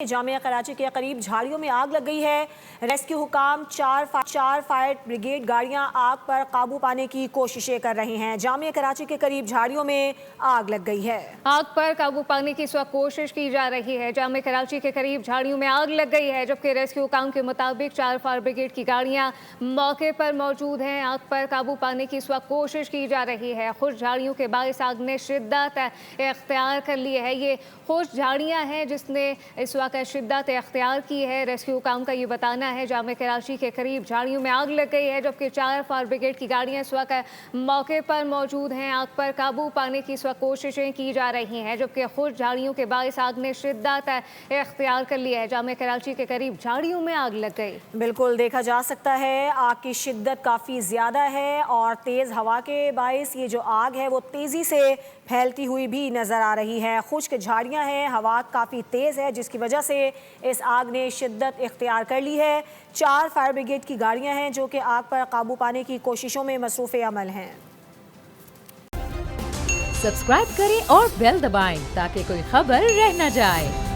जामिया कराची के करीब झाड़ियों में आग लग गई है। रेस्क्यू हुकाम चार फायर ब्रिगेड गाड़ियां आग पर काबू पाने की कोशिशें कर रही हैं। जामिया कराची के करीब झाड़ियों में आग लग गई है। आग पर काबू पाने की इस वक्त कोशिश की जा रही है। जामिया कराची के करीब झाड़ियों में आग लग गई है, जबकि रेस्क्यू हुकाम के मुताबिक 4 फायर ब्रिगेड की गाड़ियां मौके पर मौजूद हैं। आग पर काबू पाने की इस वक्त कोशिश की जा रही है। खुश्क झाड़ियों के बायस आग ने शिद्दत इख्तियार कर ली है। ये खुश्क झाड़ियाँ हैं जिसने इस वक्त शिद्दत इख्तियार की है। रेस्क्यू हुकाम का ये बताना है जामिया कराची के करीब झाड़ियों में आग लग गई है, जबकि 4 फायर ब्रिगेड की गाड़ियां इस वक्त मौके पर मौजूद हैं। आग पर काबू पाने की इस वक्त कोशिशें की जा रही हैं, जबकि खुद झाड़ियों के बायस आग ने शिद्दत इख्तियार कर लिया है। जामिया कराची के करीब झाड़ियों में आग लग गई। बिल्कुल देखा जा सकता है आग की शिद्दत काफ़ी ज़्यादा है और तेज़ हवा के बायस ये जो आग है वो तेज़ी से फैलती हुई भी नज़र आ रही है। खुश्क झाड़ियाँ हैं, हवा काफ़ी तेज़ है, जिसकी वजह से इस आग ने शिद्दत इख्तियार कर ली है। 4 फायर ब्रिगेड की गाड़ियाँ हैं जो कि आग पर काबू पाने की कोशिशों में मसरूफ़ अमल हैं। सब्सक्राइब करें और बेल दबाएं ताकि कोई खबर रह न जाए।